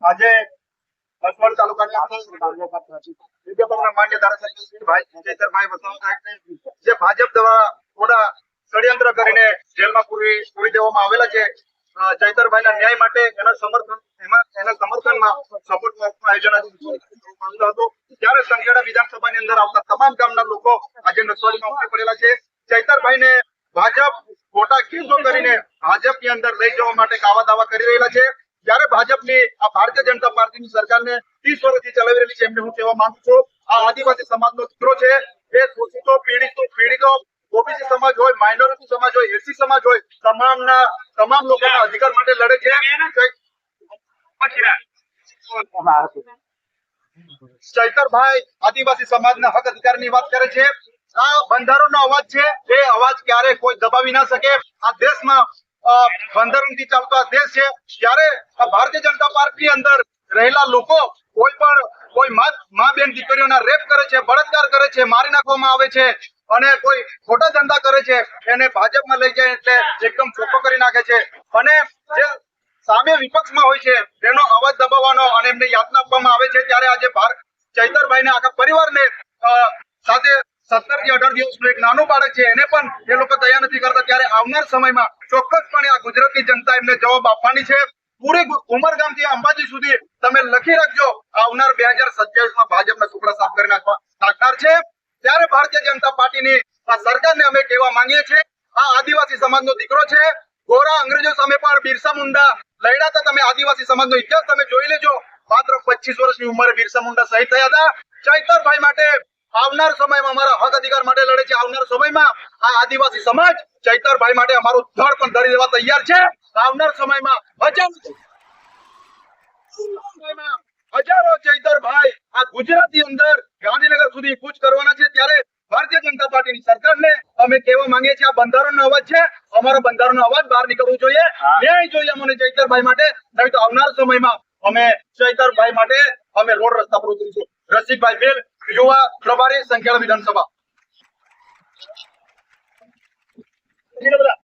આજે અસવાડ તાલુકાની અંદર માન્ય ધારાસભ્ય ભાઈ ચૈતરભાઈ વસાવા જે ભાજપ દ્વારા થોડા ષડયંત્ર કરીને જેલમાં પૂરી દેવામાં આવેલા છે. ચૈતરભાઈના ન્યાય માટે એના સમર્થનમાં સપોર્ટ આયોજન હતું. ત્યારે સંખેડા વિધાનસભાની અંદર આવતા તમામ ગામના લોકો આજે નસવાડીમાં ઉમટી પડેલા છે. ચૈતરભાઈને ભાજપ ખોટા કેસો કરીને ભાજપની અંદર લઈ જવા માટે કાવા દાવા કરી રહેલા છે. જયારે ભાજપની આ ભારતીય જનતા પાર્ટીની સરકારને 30 વર્ષથી ચલાવી રહેલી છે, એમને હું કહેવા માંગુ છું, આ આદિવાસી સમાજનો દીકરો છે. એ શોષિતો પીડિતો ઓબીસી સમાજ હોય, માઇનોરિટી સમાજ હોય, એસસી સમાજ હોય, તમામ લોકોના અધિકાર માટે લડે છે. ચૈતરભાઈ આદિવાસી સમાજના હક અધિકારની વાત કરે છે. આ બંધારણનો અવાજ છે. એ અવાજ ક્યારે કોઈ દબાવી ના શકે. આ દેશમાં બંધારણથી ચાલતો આ દેશ છે. ત્યારે ભારતીય જનતા પાર્ટી અંદર રહેલા લોકો કોઈ મા બેન દીકરીઓના રેપ કરે છે, બળાત્કાર કરે છે, મારી નાખવામાં આવે છે અને કોઈ ખોટા ધંધા કરે છે, એને ભાજપમાં લઈ જાય એટલે એકદમ ચોખ્ખો કરી નાખે છે. અને જે સામે વિપક્ષમાં હોય છે એનો અવાજ દબાવવાનો અને એમને યાતના આપવામાં આવે છે. ત્યારે આજે ચૈતરભાઈને આખા પરિવારને સાથે 17 થી 18 દિવસનું એક નાનું બાળક છે, એને પણ એ લોકો દયા નથી કરતા. ત્યારે આવનાર સમયમાં ચોક્કસપણે આ ગુજરાતની જનતા એમને જવાબ આપવાની છે. પૂરી ઉમરગામ થી અંબાજી સુધી તમે લખી રાખજો, આવનાર 2027માં ભાજપના ટુકડા સાફ કરી નાખનાર છે. ત્યારે ભારતીય જનતા પાર્ટીની આ સરકારને અમે કહેવા માંગીએ છીએ, આ આદિવાસી સમાજનો દીકરો છે. ગોરા અંગ્રેજો સામે પણ બિરસા મુંડા લડ્યા હતા. તમે આદિવાસી સમાજનો ઇતિહાસ તમે જોઈ લેજો. માત્ર 25 વર્ષની ઉંમરે બિરસા મુંડા શહીદ થયા હતા. ચૈતરભાઈ માટે આવનાર સમયમાં અમારા હક અધિકાર માટે લડે છે. આવનાર સમયમાં આ આદિવાસી સમાજ ચૈતરભાઈ માટે અમારું ધડ પણ ધરી દેવા તૈયાર છે. આવનાર સમયમાં હજારો ચૈતરભાઈ આ ગુજરાતની અંદર ગાંધીનગર સુધી કૂચ કરવાના છે. ત્યારે ભારતીય જનતા પાર્ટીની સરકારને અમે કહેવા માંગીએ છીએ, આ બંધારણનો અવાજ છે, અમારો બંધારણનો અવાજ બહાર નીકળવો જોઈએ. ન્યાય જોઈએ અમને ચૈતરભાઈ માટે, નહીં તો આવનાર સમયમાં અમે ચૈતરભાઈ માટે અમે રોડ રસ્તા પર ઉતરીશું. રસિકભાઈ બેલ, યુવા પ્રભારી, સંખેડા વિધાનસભા.